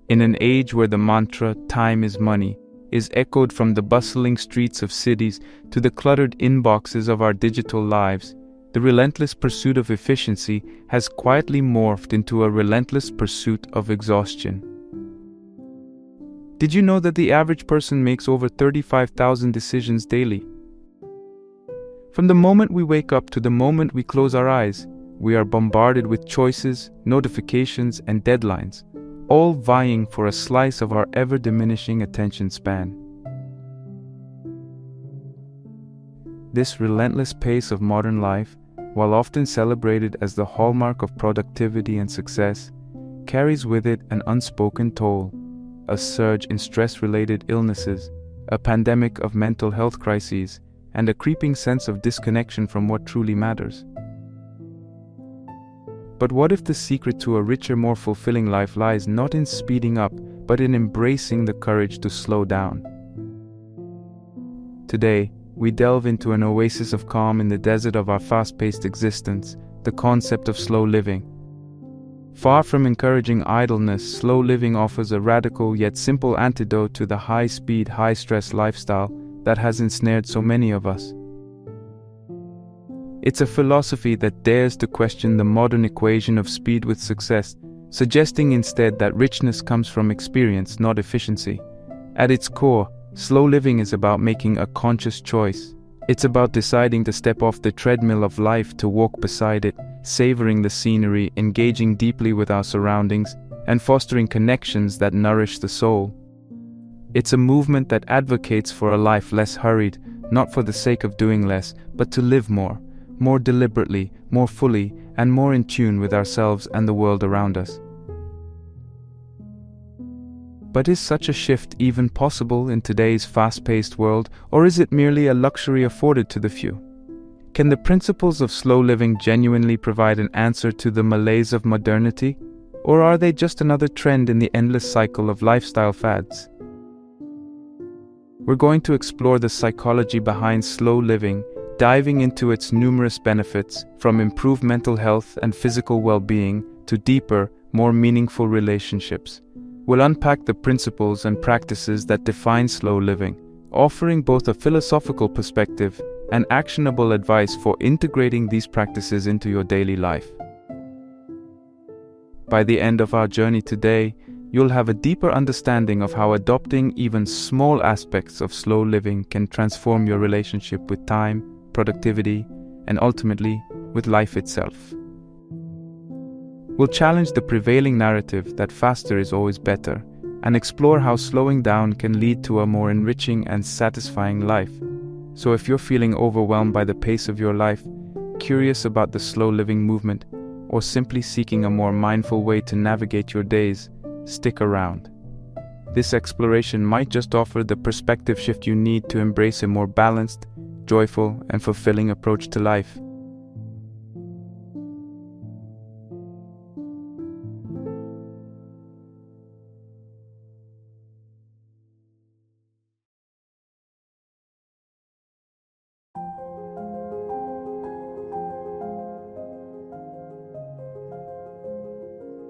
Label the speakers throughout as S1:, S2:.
S1: In an age where the mantra, "time is money," is echoed from the bustling streets of cities to the cluttered inboxes of our digital lives, the relentless pursuit of efficiency has quietly morphed into a relentless pursuit of exhaustion. Did you know that the average person makes over 35,000 decisions daily? From the moment we wake up to the moment we close our eyes, we are bombarded with choices, notifications, and deadlines, all vying for a slice of our ever-diminishing attention span. This relentless pace of modern life, while often celebrated as the hallmark of productivity and success, carries with it an unspoken toll, a surge in stress-related illnesses, a pandemic of mental health crises, and a creeping sense of disconnection from what truly matters. But what if the secret to a richer, more fulfilling life lies not in speeding up, but in embracing the courage to slow down? Today, we delve into an oasis of calm in the desert of our fast-paced existence, the concept of slow living. Far from encouraging idleness, slow living offers a radical yet simple antidote to the high-speed, high-stress lifestyle that has ensnared so many of us. It's a philosophy that dares to question the modern equation of speed with success, suggesting instead that richness comes from experience, not efficiency. At its core, slow living is about making a conscious choice. It's about deciding to step off the treadmill of life to walk beside it, savoring the scenery, engaging deeply with our surroundings, and fostering connections that nourish the soul. It's a movement that advocates for a life less hurried, not for the sake of doing less, but to live more deliberately, more fully, and more in tune with ourselves and the world around us. But is such a shift even possible in today's fast-paced world, or is it merely a luxury afforded to the few? Can the principles of slow living genuinely provide an answer to the malaise of modernity, or are they just another trend in the endless cycle of lifestyle fads? We're going to explore the psychology behind slow living, diving into its numerous benefits, from improved mental health and physical well-being to deeper, more meaningful relationships. We'll unpack the principles and practices that define slow living, offering both a philosophical perspective and actionable advice for integrating these practices into your daily life. By the end of our journey today, you'll have a deeper understanding of how adopting even small aspects of slow living can transform your relationship with time, productivity, and ultimately, with life itself. We'll challenge the prevailing narrative that faster is always better, and explore how slowing down can lead to a more enriching and satisfying life. So if you're feeling overwhelmed by the pace of your life, curious about the slow living movement, or simply seeking a more mindful way to navigate your days, stick around. This exploration might just offer the perspective shift you need to embrace a more balanced, joyful, and fulfilling approach to life.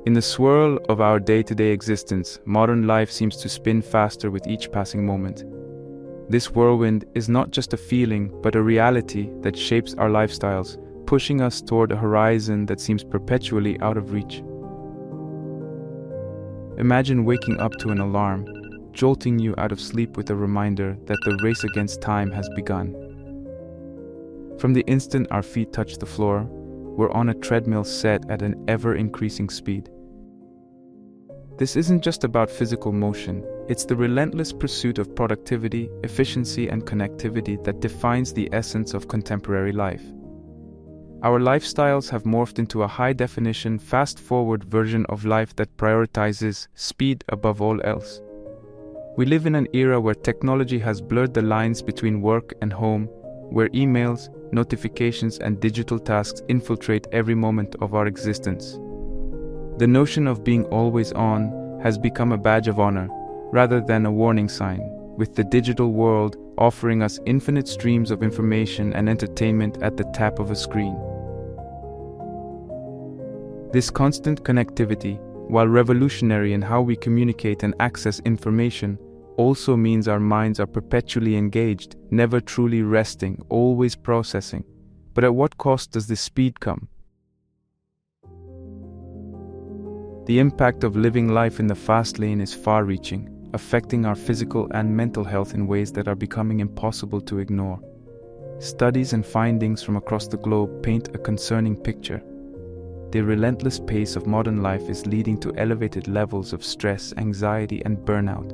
S1: In the swirl of our day-to-day existence, modern life seems to spin faster with each passing moment. This whirlwind is not just a feeling, but a reality that shapes our lifestyles, pushing us toward a horizon that seems perpetually out of reach. Imagine waking up to an alarm, jolting you out of sleep with a reminder that the race against time has begun. From the instant our feet touch the floor, we're on a treadmill set at an ever-increasing speed. This isn't just about physical motion, it's the relentless pursuit of productivity, efficiency, and connectivity that defines the essence of contemporary life. Our lifestyles have morphed into a high-definition, fast-forward version of life that prioritizes speed above all else. We live in an era where technology has blurred the lines between work and home, where emails, notifications, and digital tasks infiltrate every moment of our existence. The notion of being always on has become a badge of honor, rather than a warning sign, with the digital world offering us infinite streams of information and entertainment at the tap of a screen. This constant connectivity, while revolutionary in how we communicate and access information, also means our minds are perpetually engaged, never truly resting, always processing. But at what cost does this speed come? The impact of living life in the fast lane is far-reaching, affecting our physical and mental health in ways that are becoming impossible to ignore. Studies and findings from across the globe paint a concerning picture. The relentless pace of modern life is leading to elevated levels of stress, anxiety, and burnout.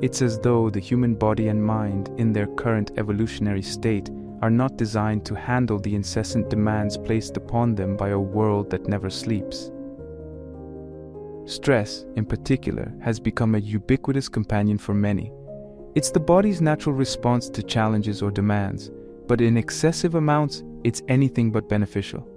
S1: It's as though the human body and mind, in their current evolutionary state, are not designed to handle the incessant demands placed upon them by a world that never sleeps. Stress, in particular, has become a ubiquitous companion for many. It's the body's natural response to challenges or demands, but in excessive amounts, it's anything but beneficial.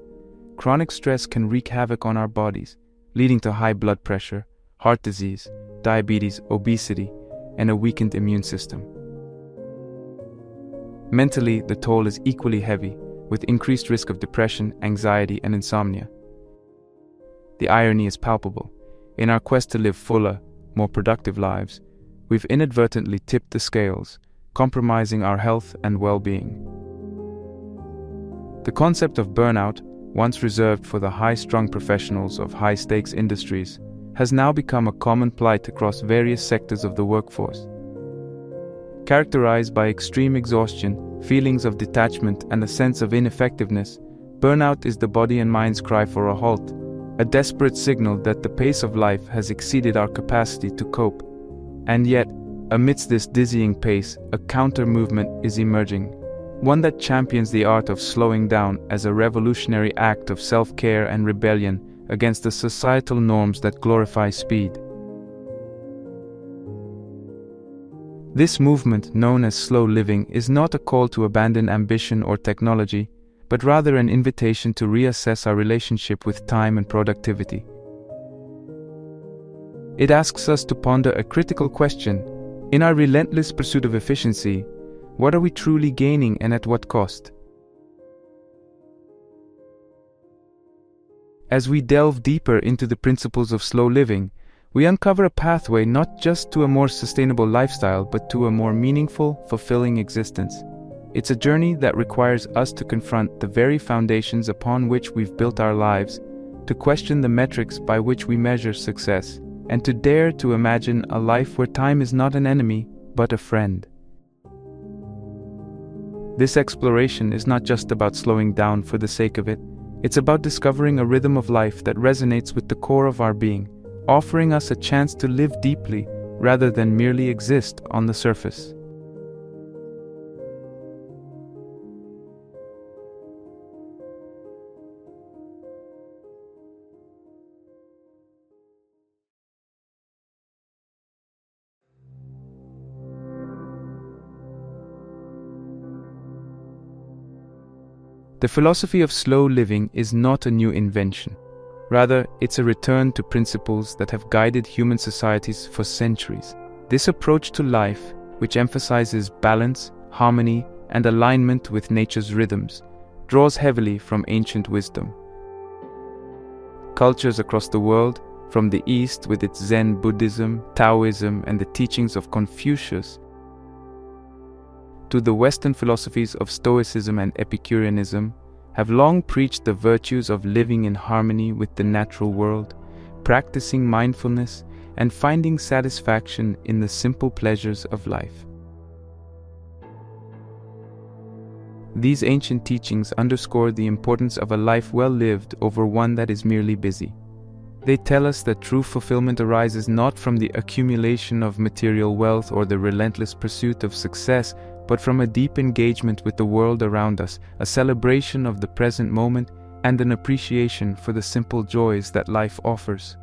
S1: Chronic stress can wreak havoc on our bodies, leading to high blood pressure, heart disease, diabetes, obesity, and a weakened immune system. Mentally, the toll is equally heavy, with increased risk of depression, anxiety, and insomnia. The irony is palpable. In our quest to live fuller, more productive lives, we've inadvertently tipped the scales, compromising our health and well-being. The concept of burnout, once reserved for the high-strung professionals of high-stakes industries, has now become a common plight across various sectors of the workforce. Characterized by extreme exhaustion, feelings of detachment, and a sense of ineffectiveness, burnout is the body and mind's cry for a halt, a desperate signal that the pace of life has exceeded our capacity to cope. And yet, amidst this dizzying pace, a counter-movement is emerging, one that champions the art of slowing down as a revolutionary act of self-care and rebellion against the societal norms that glorify speed. This movement, known as slow living, is not a call to abandon ambition or technology, but rather an invitation to reassess our relationship with time and productivity. It asks us to ponder a critical question. In our relentless pursuit of efficiency, what are we truly gaining and at what cost? As we delve deeper into the principles of slow living, we uncover a pathway not just to a more sustainable lifestyle, but to a more meaningful, fulfilling existence. It's a journey that requires us to confront the very foundations upon which we've built our lives, to question the metrics by which we measure success, and to dare to imagine a life where time is not an enemy, but a friend. This exploration is not just about slowing down for the sake of it. It's about discovering a rhythm of life that resonates with the core of our being, offering us a chance to live deeply rather than merely exist on the surface. The philosophy of slow living is not a new invention. Rather, it's a return to principles that have guided human societies for centuries. This approach to life, which emphasizes balance, harmony, and alignment with nature's rhythms, draws heavily from ancient wisdom. Cultures across the world, from the East with its Zen Buddhism, Taoism, and the teachings of Confucius, to the Western philosophies of Stoicism and Epicureanism, have long preached the virtues of living in harmony with the natural world, practicing mindfulness, and finding satisfaction in the simple pleasures of life. These ancient teachings underscore the importance of a life well lived over one that is merely busy. They tell us that true fulfillment arises not from the accumulation of material wealth or the relentless pursuit of success, but from a deep engagement with the world around us, a celebration of the present moment, and an appreciation for the simple joys that life offers.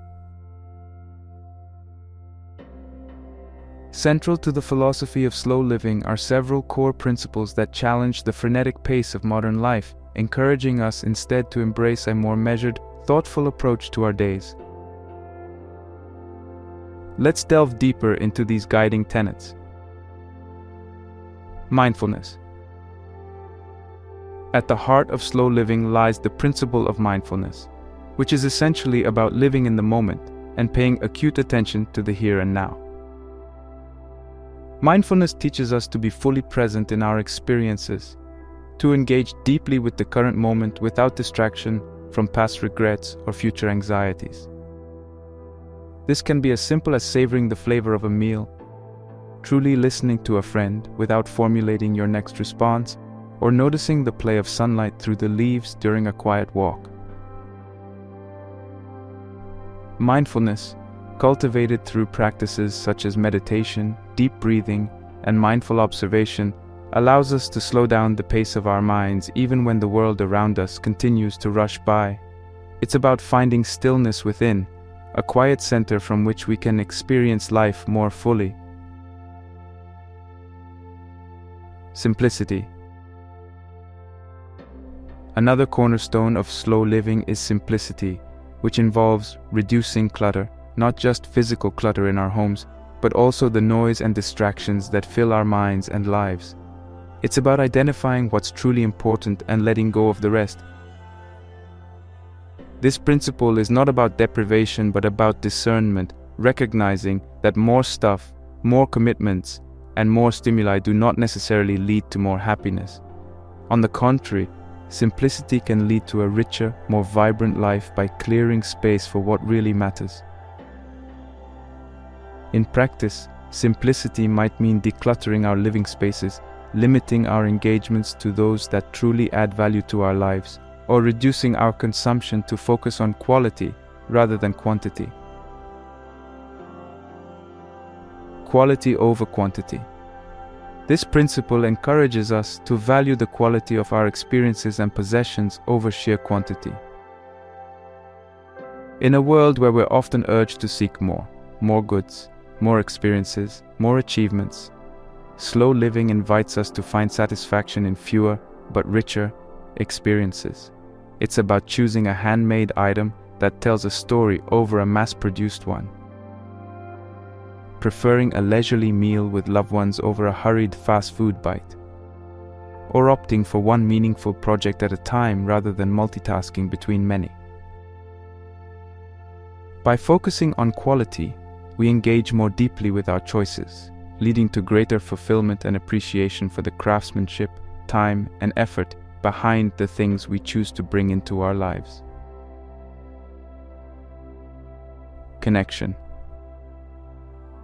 S1: Central to the philosophy of slow living are several core principles that challenge the frenetic pace of modern life, encouraging us instead to embrace a more measured, thoughtful approach to our days. Let's delve deeper into these guiding tenets. Mindfulness. At the heart of slow living lies the principle of mindfulness. which is essentially about living in the moment and paying acute attention to the here and now. Mindfulness teaches us to be fully present in our experiences, to engage deeply with the current moment without distraction from past regrets or future anxieties. This can be as simple as savoring the flavor of a meal, truly listening to a friend without formulating your next response, or noticing the play of sunlight through the leaves during a quiet walk. Mindfulness, cultivated through practices such as meditation, deep breathing, and mindful observation, allows us to slow down the pace of our minds even when the world around us continues to rush by. It's about finding stillness within, a quiet center from which we can experience life more fully. Simplicity. Another cornerstone of slow living is simplicity, which involves reducing clutter, not just physical clutter in our homes, but also the noise and distractions that fill our minds and lives. It's about identifying what's truly important and letting go of the rest. This principle is not about deprivation but about discernment, recognizing that more stuff, more commitments, and more stimuli do not necessarily lead to more happiness. On the contrary, simplicity can lead to a richer, more vibrant life by clearing space for what really matters. In practice, simplicity might mean decluttering our living spaces, limiting our engagements to those that truly add value to our lives, or reducing our consumption to focus on quality rather than quantity. Quality over quantity. This principle encourages us to value the quality of our experiences and possessions over sheer quantity. In a world where we're often urged to seek more goods, more experiences, more achievements, slow living invites us to find satisfaction in fewer but richer experiences. It's about choosing a handmade item that tells a story over a mass-produced one. Preferring a leisurely meal with loved ones over a hurried fast food bite. Or opting for one meaningful project at a time rather than multitasking between many. By focusing on quality, we engage more deeply with our choices, leading to greater fulfillment and appreciation for the craftsmanship, time, and effort behind the things we choose to bring into our lives. Connection.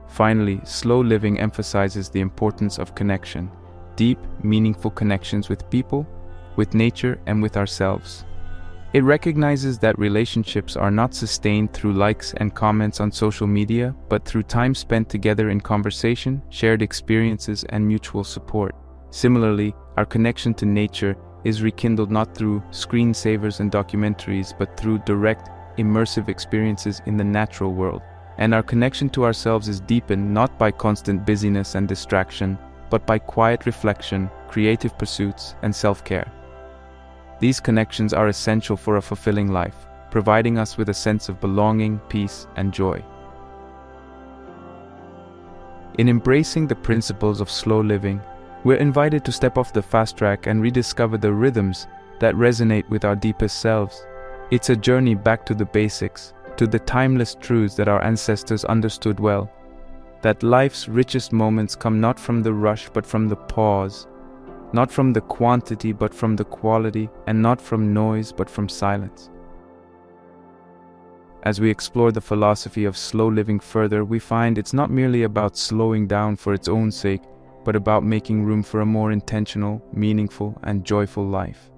S1: Finally, slow living emphasizes the importance of connection, deep, meaningful connections with people, with nature, and with ourselves. It recognizes that relationships are not sustained through likes and comments on social media, but through time spent together in conversation, shared experiences, and mutual support. Similarly, our connection to nature is rekindled not through screensavers and documentaries, but through direct, immersive experiences in the natural world. And our connection to ourselves is deepened not by constant busyness and distraction, but by quiet reflection, creative pursuits, and self-care. These connections are essential for a fulfilling life, providing us with a sense of belonging, peace, and joy. In embracing the principles of slow living, we're invited to step off the fast track and rediscover the rhythms that resonate with our deepest selves. It's a journey back to the basics, to the timeless truths that our ancestors understood well, that life's richest moments come not from the rush but from the pause, not from the quantity but from the quality, and not from noise but from silence. As we explore the philosophy of slow living further, we find it's not merely about slowing down for its own sake, but about making room for a more intentional, meaningful, and joyful life.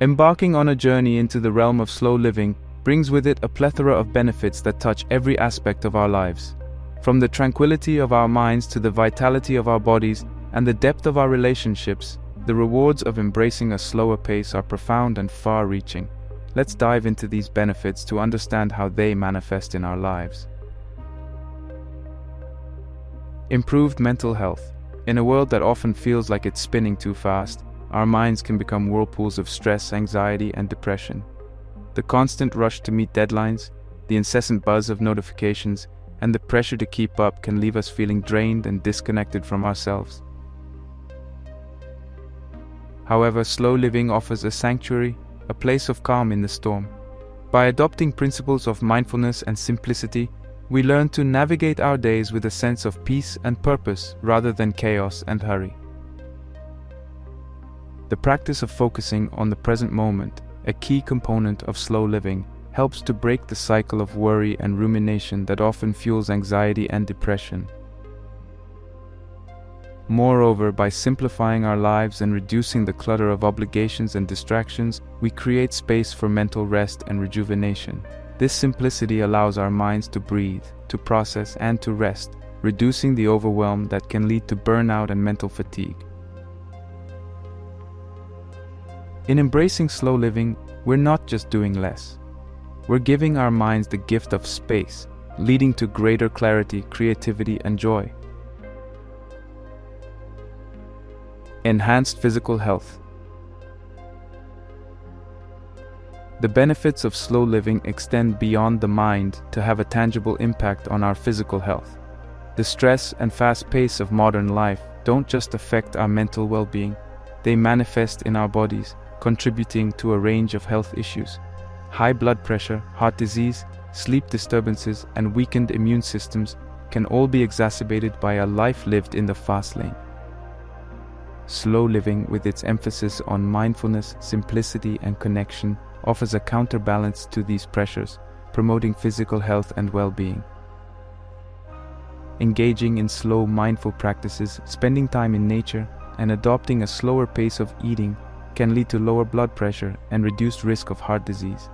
S1: Embarking on a journey into the realm of slow living brings with it a plethora of benefits that touch every aspect of our lives. From the tranquility of our minds to the vitality of our bodies and the depth of our relationships, the rewards of embracing a slower pace are profound and far-reaching. Let's dive into these benefits to understand how they manifest in our lives. Improved mental health. In a world that often feels like it's spinning too fast, our minds can become whirlpools of stress, anxiety, and depression. The constant rush to meet deadlines, the incessant buzz of notifications, and the pressure to keep up can leave us feeling drained and disconnected from ourselves. However, slow living offers a sanctuary, a place of calm in the storm. By adopting principles of mindfulness and simplicity, we learn to navigate our days with a sense of peace and purpose rather than chaos and hurry. The practice of focusing on the present moment, a key component of slow living, helps to break the cycle of worry and rumination that often fuels anxiety and depression. Moreover, by simplifying our lives and reducing the clutter of obligations and distractions, we create space for mental rest and rejuvenation. This simplicity allows our minds to breathe, to process, and to rest, reducing the overwhelm that can lead to burnout and mental fatigue. In embracing slow living, we're not just doing less. We're giving our minds the gift of space, leading to greater clarity, creativity, and joy. Enhanced physical health. The benefits of slow living extend beyond the mind to have a tangible impact on our physical health. The stress and fast pace of modern life don't just affect our mental well-being, they manifest in our bodies, contributing to a range of health issues. High blood pressure, heart disease, sleep disturbances, and weakened immune systems can all be exacerbated by a life lived in the fast lane. Slow living, with its emphasis on mindfulness, simplicity, and connection, offers a counterbalance to these pressures, promoting physical health and well-being. Engaging in slow, mindful practices, spending time in nature, and adopting a slower pace of eating can lead to lower blood pressure and reduced risk of heart disease.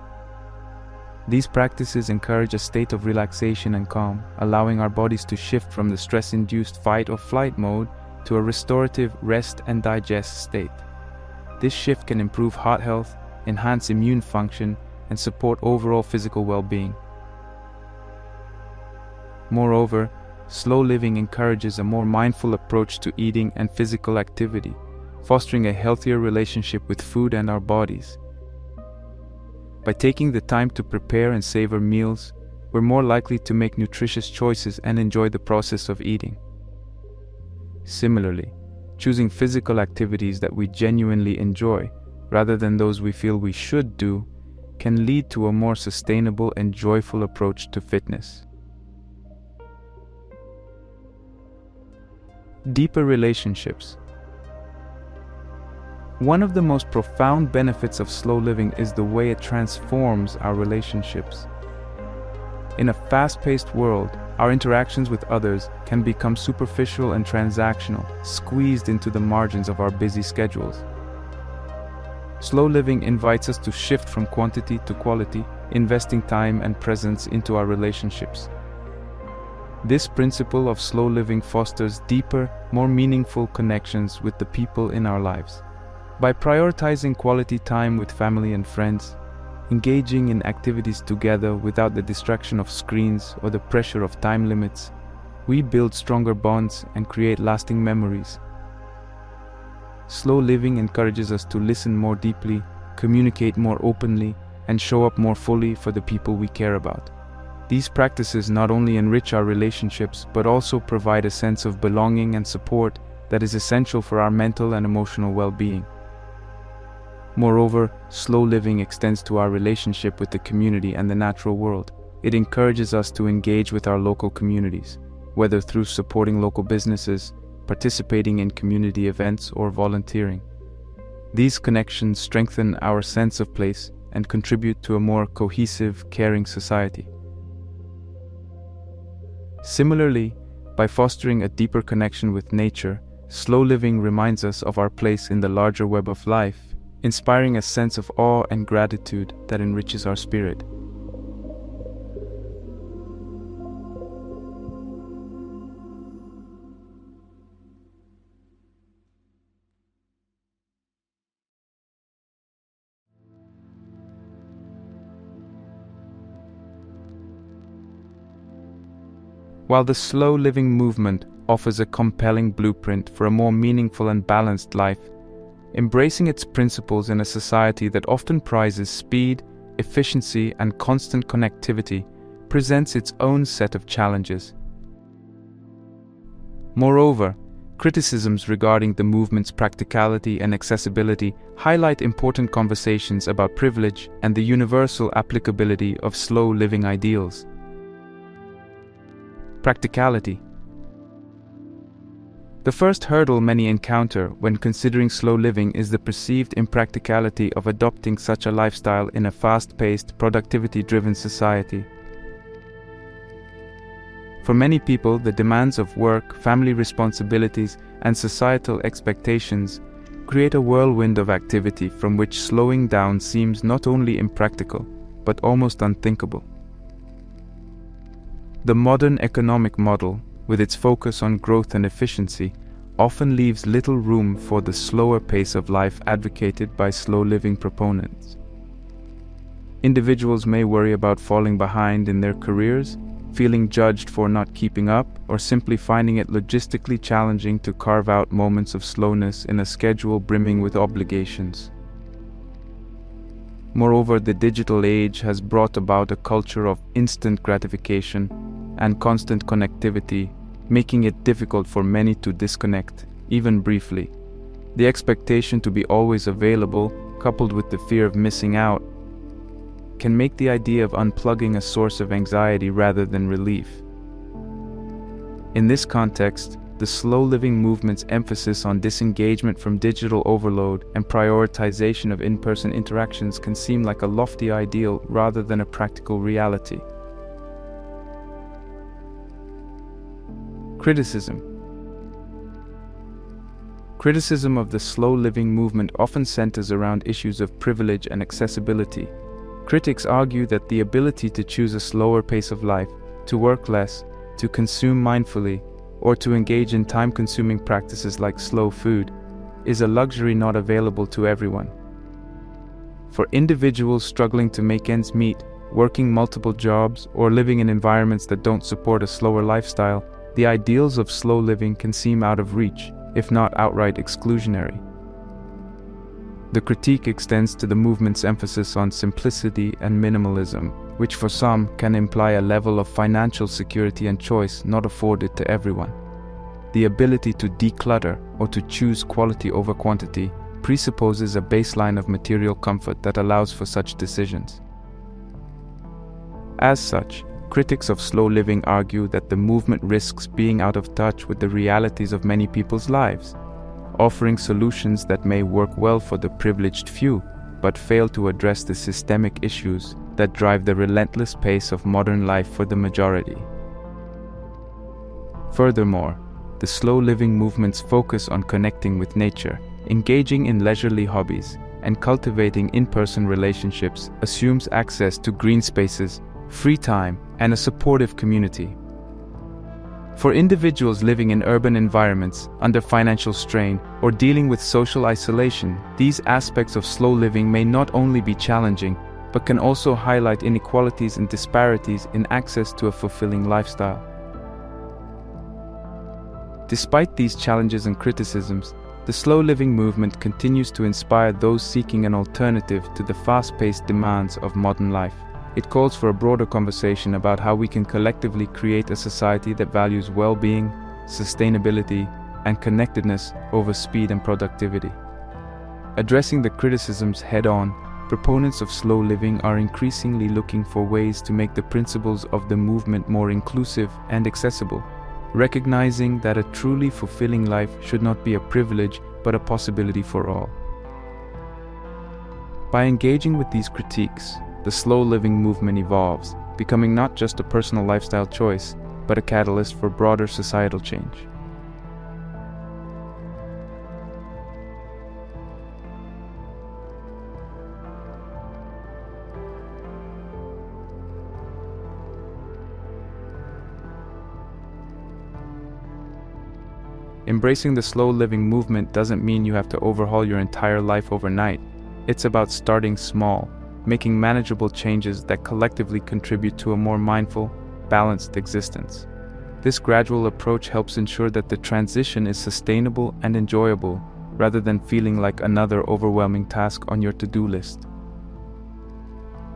S1: These practices encourage a state of relaxation and calm, allowing our bodies to shift from the stress-induced fight or flight mode to a restorative rest and digest state. This shift can improve heart health, enhance immune function, and support overall physical well-being. Moreover, slow living encourages a more mindful approach to eating and physical activity, fostering a healthier relationship with food and our bodies. By taking the time to prepare and savor meals, we're more likely to make nutritious choices and enjoy the process of eating. Similarly, choosing physical activities that we genuinely enjoy, rather than those we feel we should do, can lead to a more sustainable and joyful approach to fitness. Deeper relationships. One of the most profound benefits of slow living is the way it transforms our relationships. In a fast-paced world, our interactions with others can become superficial and transactional, squeezed into the margins of our busy schedules. Slow living invites us to shift from quantity to quality, investing time and presence into our relationships. This principle of slow living fosters deeper, more meaningful connections with the people in our lives. By prioritizing quality time with family and friends, engaging in activities together without the distraction of screens or the pressure of time limits, we build stronger bonds and create lasting memories. Slow living encourages us to listen more deeply, communicate more openly, and show up more fully for the people we care about. These practices not only enrich our relationships, but also provide a sense of belonging and support that is essential for our mental and emotional well-being. Moreover, slow living extends to our relationship with the community and the natural world. It encourages us to engage with our local communities, whether through supporting local businesses, participating in community events, or volunteering. These connections strengthen our sense of place and contribute to a more cohesive, caring society. Similarly, by fostering a deeper connection with nature, slow living reminds us of our place in the larger web of life, inspiring a sense of awe and gratitude that enriches our spirit. While the slow living movement offers a compelling blueprint for a more meaningful and balanced life, embracing its principles in a society that often prizes speed, efficiency, and constant connectivity presents its own set of challenges. Moreover, criticisms regarding the movement's practicality and accessibility highlight important conversations about privilege and the universal applicability of slow living ideals. Practicality. The first hurdle many encounter when considering slow living is the perceived impracticality of adopting such a lifestyle in a fast-paced, productivity-driven society. For many people, the demands of work, family responsibilities, and societal expectations create a whirlwind of activity from which slowing down seems not only impractical, but almost unthinkable. The modern economic model, with its focus on growth and efficiency, often leaves little room for the slower pace of life advocated by slow living proponents. Individuals may worry about falling behind in their careers, feeling judged for not keeping up, or simply finding it logistically challenging to carve out moments of slowness in a schedule brimming with obligations. Moreover, the digital age has brought about a culture of instant gratification and constant connectivity, making it difficult for many to disconnect, even briefly. The expectation to be always available, coupled with the fear of missing out, can make the idea of unplugging a source of anxiety rather than relief. In this context, the slow living movement's emphasis on disengagement from digital overload and prioritization of in-person interactions can seem like a lofty ideal rather than a practical reality. Criticism. Criticism of the slow living movement often centers around issues of privilege and accessibility. Critics argue that the ability to choose a slower pace of life, to work less, to consume mindfully, or to engage in time-consuming practices like slow food, is a luxury not available to everyone. For individuals struggling to make ends meet, working multiple jobs, or living in environments that don't support a slower lifestyle, the ideals of slow living can seem out of reach, if not outright exclusionary. The critique extends to the movement's emphasis on simplicity and minimalism, which for some can imply a level of financial security and choice not afforded to everyone. The ability to declutter or to choose quality over quantity presupposes a baseline of material comfort that allows for such decisions. As such, critics of slow living argue that the movement risks being out of touch with the realities of many people's lives, offering solutions that may work well for the privileged few, but fail to address the systemic issues that drive the relentless pace of modern life for the majority. Furthermore, the slow living movement's focus on connecting with nature, engaging in leisurely hobbies, and cultivating in-person relationships assumes access to green spaces, free time, and a supportive community. For individuals living in urban environments, under financial strain, or dealing with social isolation, these aspects of slow living may not only be challenging, but can also highlight inequalities and disparities in access to a fulfilling lifestyle. Despite these challenges and criticisms, the slow living movement continues to inspire those seeking an alternative to the fast-paced demands of modern life. It calls for a broader conversation about how we can collectively create a society that values well-being, sustainability, and connectedness over speed and productivity. Addressing the criticisms head-on, proponents of slow living are increasingly looking for ways to make the principles of the movement more inclusive and accessible, recognizing that a truly fulfilling life should not be a privilege but a possibility for all. By engaging with these critiques, the slow living movement evolves, becoming not just a personal lifestyle choice, but a catalyst for broader societal change. Embracing the slow living movement doesn't mean you have to overhaul your entire life overnight. It's about starting small, making manageable changes that collectively contribute to a more mindful, balanced existence. This gradual approach helps ensure that the transition is sustainable and enjoyable, rather than feeling like another overwhelming task on your to-do list.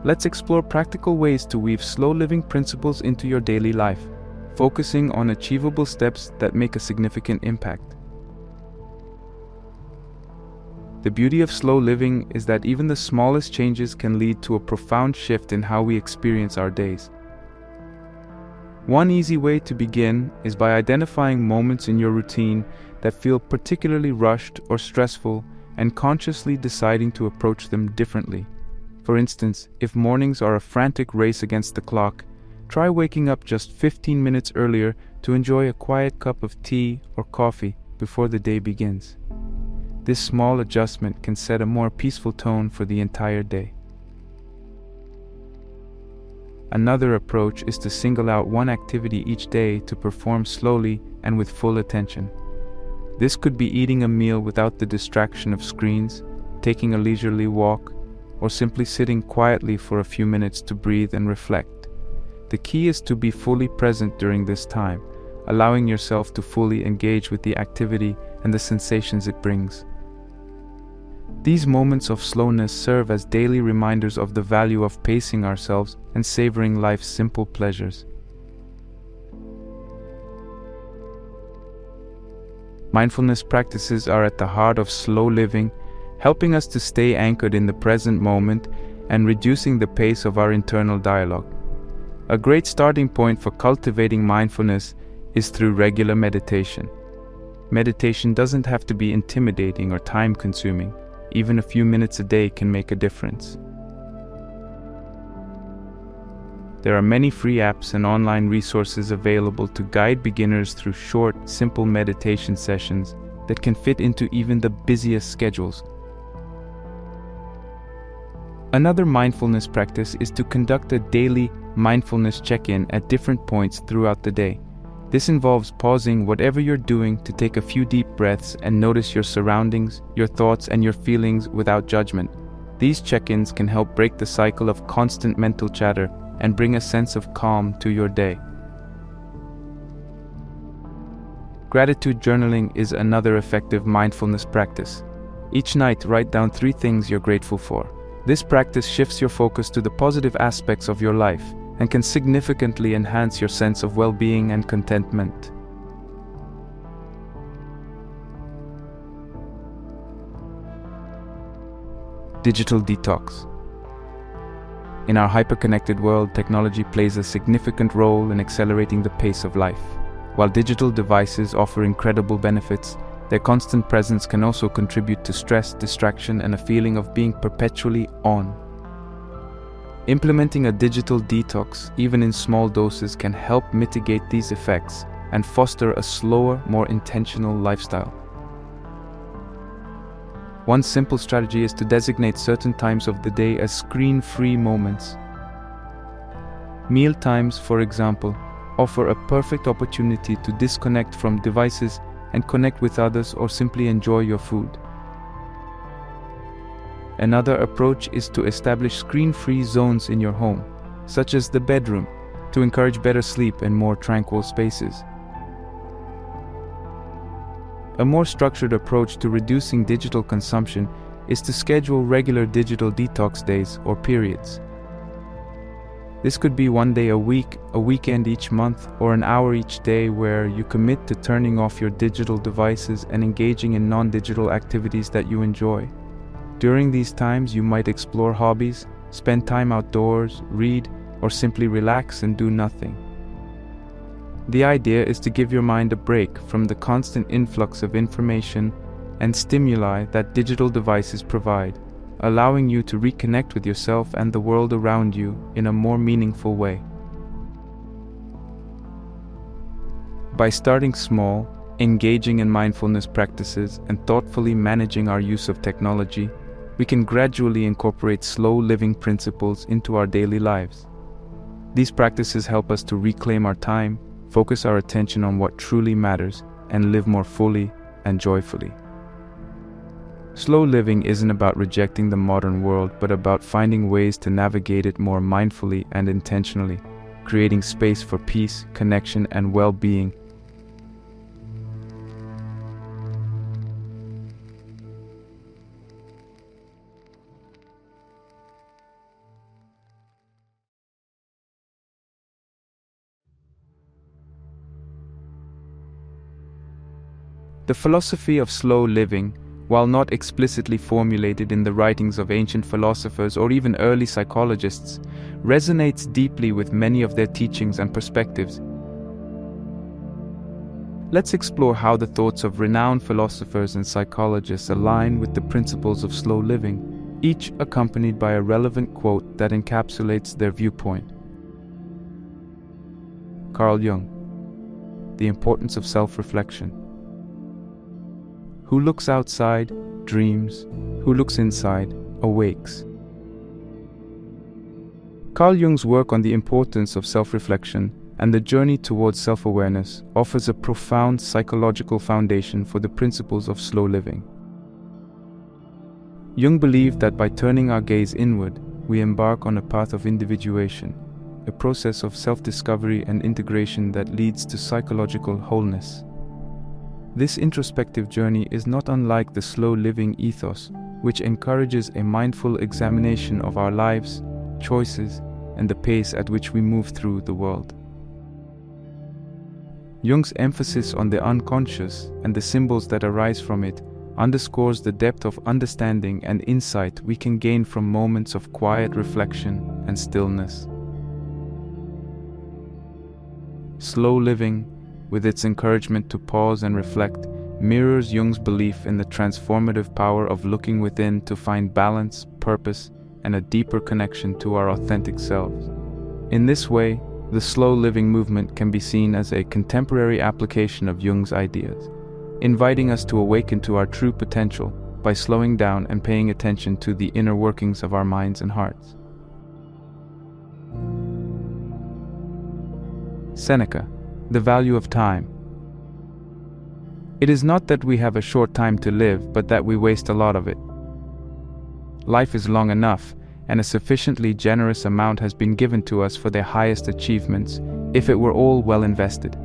S1: let's explore practical ways to weave slow living principles into your daily life, focusing on achievable steps that make a significant impact. The beauty of slow living is that even the smallest changes can lead to a profound shift in how we experience our days. One easy way to begin is by identifying moments in your routine that feel particularly rushed or stressful and consciously deciding to approach them differently. For instance, if mornings are a frantic race against the clock, try waking up just 15 minutes earlier to enjoy a quiet cup of tea or coffee before the day begins. This small adjustment can set a more peaceful tone for the entire day. Another approach is to single out one activity each day to perform slowly and with full attention. This could be eating a meal without the distraction of screens, taking a leisurely walk, or simply sitting quietly for a few minutes to breathe and reflect. The key is to be fully present during this time, allowing yourself to fully engage with the activity and the sensations it brings. These moments of slowness serve as daily reminders of the value of pacing ourselves and savoring life's simple pleasures. Mindfulness practices are at the heart of slow living, helping us to stay anchored in the present moment and reducing the pace of our internal dialogue. A great starting point for cultivating mindfulness is through regular meditation. Meditation doesn't have to be intimidating or time-consuming. Even a few minutes a day can make a difference. There are many free apps and online resources available to guide beginners through short, simple meditation sessions that can fit into even the busiest schedules. Another mindfulness practice is to conduct a daily mindfulness check-in at different points throughout the day. This involves pausing whatever you're doing to take a few deep breaths and notice your surroundings, your thoughts, and your feelings without judgment. These check-ins can help break the cycle of constant mental chatter and bring a sense of calm to your day. Gratitude journaling is another effective mindfulness practice. Each night, write down 3 things you're grateful for. This practice shifts your focus to the positive aspects of your life and can significantly enhance your sense of well-being and contentment. Digital detox. In our hyper-connected world, technology plays a significant role in accelerating the pace of life. While digital devices offer incredible benefits, their constant presence can also contribute to stress, distraction, and a feeling of being perpetually on. Implementing a digital detox, even in small doses, can help mitigate these effects and foster a slower, more intentional lifestyle. One simple strategy is to designate certain times of the day as screen-free moments. Meal times, for example, offer a perfect opportunity to disconnect from devices and connect with others or simply enjoy your food. Another approach is to establish screen-free zones in your home, such as the bedroom, to encourage better sleep and more tranquil spaces. A more structured approach to reducing digital consumption is to schedule regular digital detox days or periods. This could be 1 day a week, a weekend each month, or an hour each day where you commit to turning off your digital devices and engaging in non-digital activities that you enjoy. During these times, you might explore hobbies, spend time outdoors, read, or simply relax and do nothing. The idea is to give your mind a break from the constant influx of information and stimuli that digital devices provide, allowing you to reconnect with yourself and the world around you in a more meaningful way. By starting small, engaging in mindfulness practices, and thoughtfully managing our use of technology, we can gradually incorporate slow living principles into our daily lives. These practices help us to reclaim our time, focus our attention on what truly matters, and live more fully and joyfully. Slow living isn't about rejecting the modern world, but about finding ways to navigate it more mindfully and intentionally, creating space for peace, connection, and well-being. The philosophy of slow living, while not explicitly formulated in the writings of ancient philosophers or even early psychologists, resonates deeply with many of their teachings and perspectives. Let's explore how the thoughts of renowned philosophers and psychologists align with the principles of slow living, each accompanied by a relevant quote that encapsulates their viewpoint. Carl Jung. The importance of self-reflection. Who looks outside, dreams. Who looks inside, awakes. Carl Jung's work on the importance of self-reflection and the journey towards self-awareness offers a profound psychological foundation for the principles of slow living. Jung believed that by turning our gaze inward, we embark on a path of individuation, a process of self-discovery and integration that leads to psychological wholeness. This introspective journey is not unlike the slow living ethos, which encourages a mindful examination of our lives, choices, and the pace at which we move through the world. Jung's emphasis on the unconscious and the symbols that arise from it underscores the depth of understanding and insight we can gain from moments of quiet reflection and stillness. Slow living, with its encouragement to pause and reflect, mirrors Jung's belief in the transformative power of looking within to find balance, purpose, and a deeper connection to our authentic selves. In this way, the slow living movement can be seen as a contemporary application of Jung's ideas, inviting us to awaken to our true potential by slowing down and paying attention to the inner workings of our minds and hearts. Seneca. The value of time. It is not that we have a short time to live, but that we waste a lot of it. Life is long enough, and a sufficiently generous amount has been given to us for their highest achievements, if it were all well invested.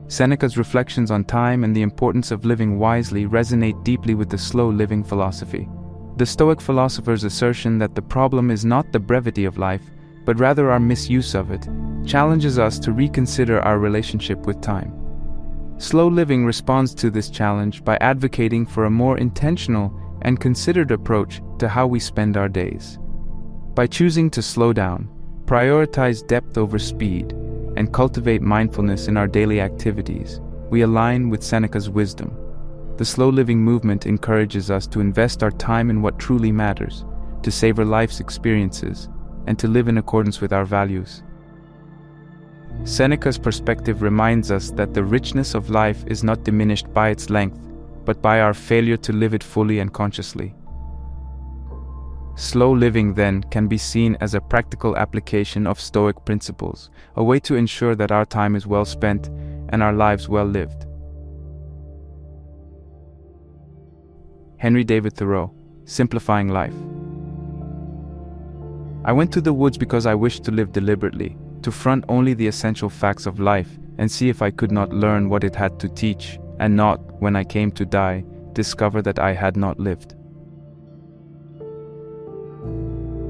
S1: Seneca's reflections on time and the importance of living wisely resonate deeply with the slow living philosophy. The Stoic philosophers' assertion that the problem is not the brevity of life, but rather our misuse of it, challenges us to reconsider our relationship with time. Slow living responds to this challenge by advocating for a more intentional and considered approach to how we spend our days. By choosing to slow down, prioritize depth over speed, and cultivate mindfulness in our daily activities, we align with Seneca's wisdom. The slow living movement encourages us to invest our time in what truly matters, to savor life's experiences, and to live in accordance with our values. Seneca's perspective reminds us that the richness of life is not diminished by its length, but by our failure to live it fully and consciously. Slow living, then, can be seen as a practical application of Stoic principles, a way to ensure that our time is well spent and our lives well lived. Henry David Thoreau, Simplifying Life. I went to the woods because I wished to live deliberately, to front only the essential facts of life, and see if I could not learn what it had to teach, and not, when I came to die, discover that I had not lived.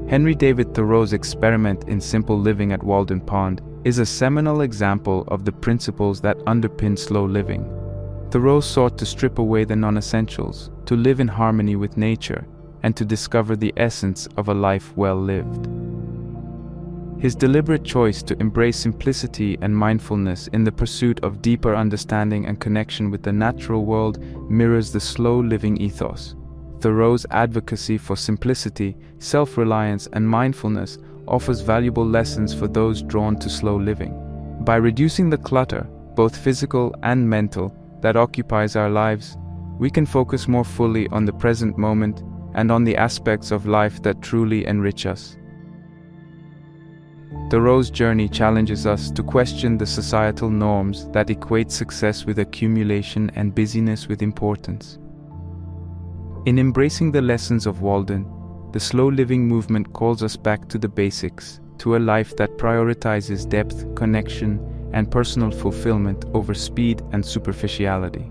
S1: Henry David Thoreau's experiment in simple living at Walden Pond is a seminal example of the principles that underpin slow living. Thoreau sought to strip away the non-essentials, to live in harmony with nature, and to discover the essence of a life well lived. His deliberate choice to embrace simplicity and mindfulness in the pursuit of deeper understanding and connection with the natural world mirrors the slow living ethos. Thoreau's advocacy for simplicity, self-reliance, and mindfulness offers valuable lessons for those drawn to slow living. By reducing the clutter, both physical and mental, that occupies our lives, we can focus more fully on the present moment and on the aspects of life that truly enrich us. Thoreau's journey challenges us to question the societal norms that equate success with accumulation and busyness with importance. In embracing the lessons of Walden, the slow living movement calls us back to the basics, to a life that prioritizes depth, connection, and personal fulfillment over speed and superficiality.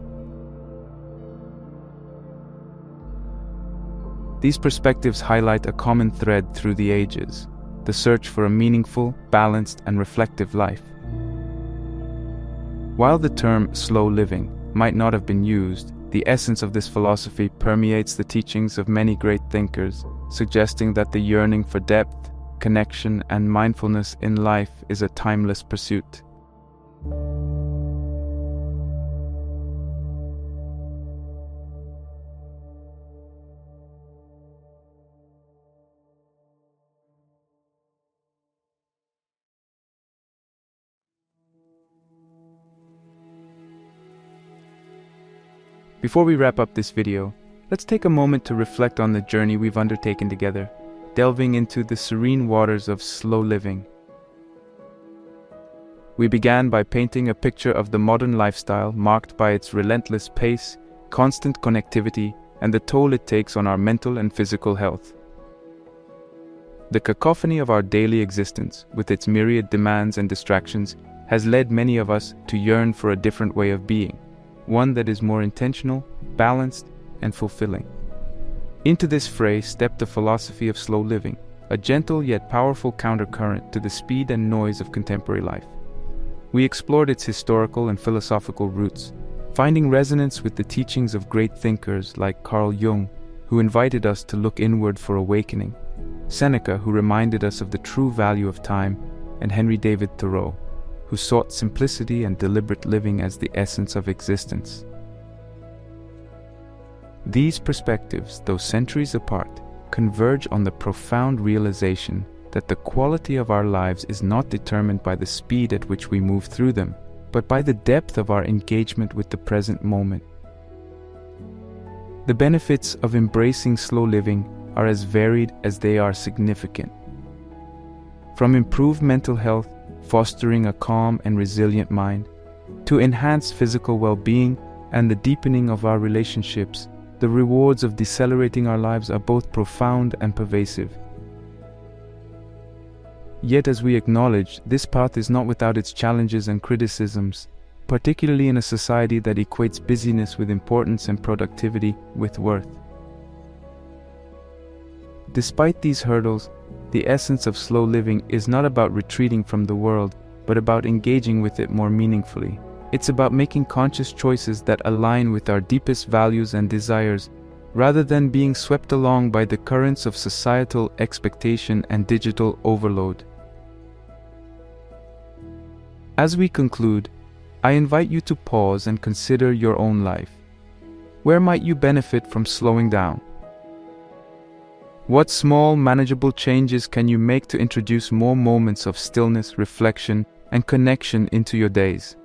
S1: These perspectives highlight a common thread through the ages: the search for a meaningful, balanced, and reflective life. While the term slow living might not have been used, the essence of this philosophy permeates the teachings of many great thinkers, suggesting that the yearning for depth, connection, and mindfulness in life is a timeless pursuit. Before we wrap up this video, let's take a moment to reflect on the journey we've undertaken together, delving into the serene waters of slow living. We began by painting a picture of the modern lifestyle marked by its relentless pace, constant connectivity, and the toll it takes on our mental and physical health. The cacophony of our daily existence, with its myriad demands and distractions, has led many of us to yearn for a different way of being, one that is more intentional, balanced, and fulfilling. Into this fray stepped the philosophy of slow living, a gentle yet powerful countercurrent to the speed and noise of contemporary life. We explored its historical and philosophical roots, finding resonance with the teachings of great thinkers like Carl Jung, who invited us to look inward for awakening, Seneca, who reminded us of the true value of time, and Henry David Thoreau, who sought simplicity and deliberate living as the essence of existence. These perspectives, though centuries apart, converge on the profound realization that the quality of our lives is not determined by the speed at which we move through them, but by the depth of our engagement with the present moment. The benefits of embracing slow living are as varied as they are significant. From improved mental health, fostering a calm and resilient mind, to enhanced physical well-being and the deepening of our relationships, the rewards of decelerating our lives are both profound and pervasive. Yet, as we acknowledge, this path is not without its challenges and criticisms, particularly in a society that equates busyness with importance and productivity with worth. Despite these hurdles, the essence of slow living is not about retreating from the world, but about engaging with it more meaningfully. It's about making conscious choices that align with our deepest values and desires, rather than being swept along by the currents of societal expectation and digital overload. As we conclude, I invite you to pause and consider your own life. Where might you benefit from slowing down? What small, manageable changes can you make to introduce more moments of stillness, reflection, and connection into your days?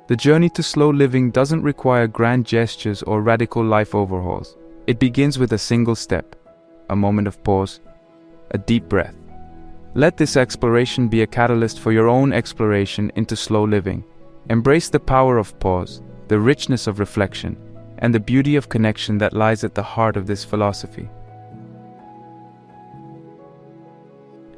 S1: The journey to slow living doesn't require grand gestures or radical life overhauls. It begins with a single step, a moment of pause, a deep breath. Let this exploration be a catalyst for your own exploration into slow living. Embrace the power of pause, the richness of reflection, and the beauty of connection that lies at the heart of this philosophy.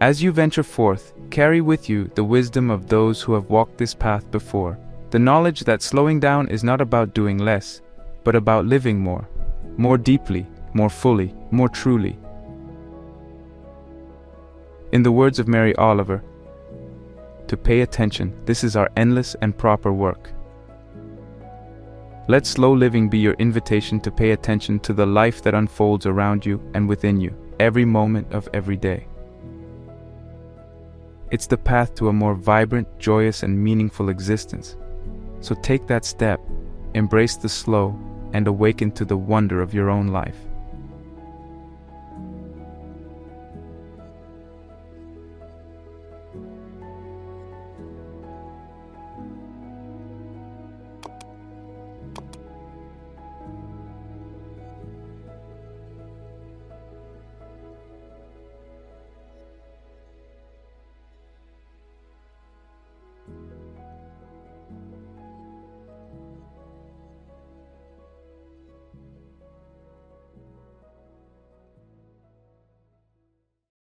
S1: As you venture forth, carry with you the wisdom of those who have walked this path before, the knowledge that slowing down is not about doing less, but about living more deeply, more fully, more truly. In the words of Mary Oliver, to pay attention, this is our endless and proper work. Let slow living be your invitation to pay attention to the life that unfolds around you and within you, every moment of every day. It's the path to a more vibrant, joyous, and meaningful existence. So take that step, embrace the slow, and awaken to the wonder of your own life.